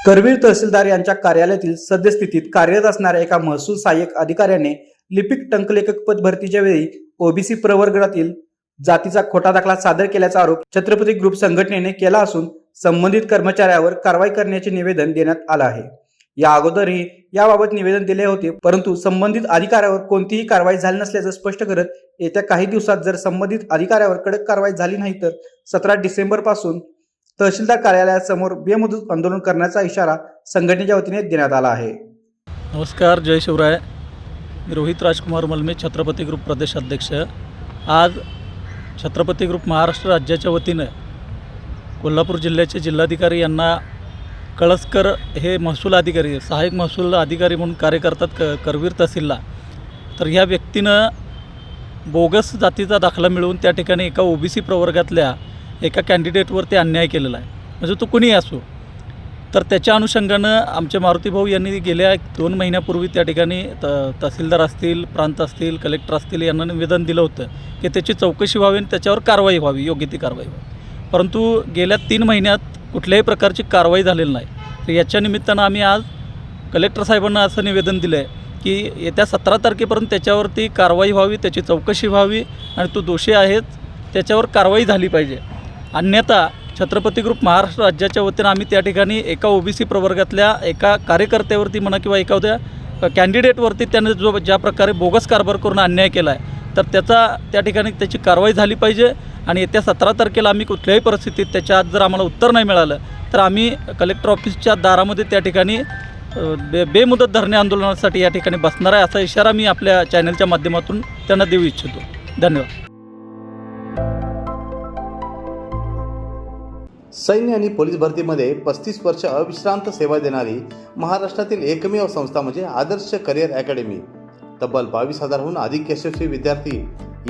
करवीर तहसीलदार यांच्या कार्यालयातील सद्यस्थितीत कार्यरत असणाऱ्या एका महसूल सहाय्यक अधिकाऱ्याने लिपिक टंकलेखक पद भरतीच्या वेळी ओबीसी प्रवर्गातील जातीचा खोटा दाखला सादर केल्याचा आरोप छत्रपती ग्रुप संघटनेने केला असून संबंधित कर्मचाऱ्यावर कारवाई करण्याचे निवेदन देण्यात आलं आहे। या अगोदरही याबाबत निवेदन दिले होते, परंतु संबंधित अधिकाऱ्यावर कोणतीही कारवाई झाली नसल्याचं स्पष्ट करत येत्या काही दिवसात जर संबंधित अधिकाऱ्यावर कडक कारवाई झाली नाही तर 17 डिसेंबर पासून तहसीलदार कार्यालयासमोर बेमुदत आंदोलन करण्याचा इशारा संघटनेच्या वतीने देण्यात आला आहे। नमस्कार, जय शिवराय। मी रोहित राजकुमार मलमे, छत्रपती ग्रुप प्रदेशाध्यक्ष। आज छत्रपती ग्रुप महाराष्ट्र राज्याच्या वतीनं कोल्हापूर जिल्ह्याचे जिल्हाधिकारी यांना कळसकर हे महसूल अधिकारी, सहाय्यक महसूल अधिकारी म्हणून कार्य करतात करवीर तहसीलला। तर ह्या व्यक्तीनं बोगस जातीचा दाखला मिळवून त्या ठिकाणी एका ओबीसी प्रवर्गातल्या एका कॅन्डिडेटवरती अन्याय केलेला आहे, म्हणजे तो कुणीही असो। तर त्याच्या अनुषंगानं आमचे मारुती भाऊ यांनी गेल्या 2 महिन्यापूर्वी त्या ठिकाणी तहसीलदार असतील, प्रांत असतील, कलेक्टर असतील यांना निवेदन दिलं होतं की त्याची चौकशी व्हावी आणि त्याच्यावर कारवाई व्हावी, योग्य ती कारवाई व्हावी। परंतु गेल्या 3 महिन्यात कुठल्याही प्रकारची कारवाई झालेली नाही। तर याच्या निमित्तानं आम्ही आज कलेक्टर साहेबांना असं निवेदन दिलं आहे की येत्या 17 तारखेपर्यंत त्याच्यावरती कारवाई व्हावी, त्याची चौकशी व्हावी आणि तो दोषी आहेच त्याच्यावर कारवाई झाली पाहिजे। अन्यथा छत्रपती ग्रुप महाराष्ट्र राज्याच्या वतीनं आम्ही त्या ठिकाणी एका ओबीसी प्रवर्गातल्या एका कार्यकर्त्यावरती म्हणा किंवा एखाद्या कॅन्डिडेटवरती त्याने ज्या प्रकारे बोगस कारभार करून अन्याय केला आहे तर त्या ठिकाणी त्याची कारवाई झाली पाहिजे। आणि येत्या 17 तारखेला आम्ही कुठल्याही परिस्थितीत त्याच्या आज जर आम्हाला उत्तर नाही मिळालं तर आम्ही कलेक्टर ऑफिसच्या दारामध्ये त्या ठिकाणी बेमुदत धरणे आंदोलनासाठी या ठिकाणी बसणार आहे, असा इशारा मी आपल्या चॅनलच्या माध्यमातून त्यांना देऊ इच्छितो। धन्यवाद। सैन्य आणि पोलीस भरतीमध्ये 35 वर्ष अविश्रांत सेवा देणारी महाराष्ट्रातील एकमेव संस्था म्हणजे आदर्श करिअर अकॅडमी। तब्बल 22,000हून अधिक यशस्वी विद्यार्थी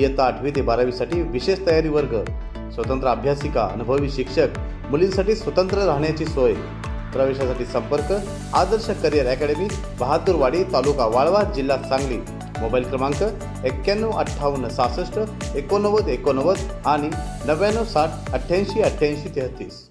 इयत्ता 8वी ते 12वीसाठी विशेष तयारी वर्ग, स्वतंत्र अभ्यासिका, अनुभवी शिक्षक, मुलींसाठी स्वतंत्र राहण्याची सोय। प्रवेशासाठी संपर्क आदर्श करिअर अकॅडमी, बहादूरवाडी, तालुका वाळवा, जिल्हा सांगली। मोबाईल क्रमांक 91 58 66 89 89 आणि 99 60 88 88 33।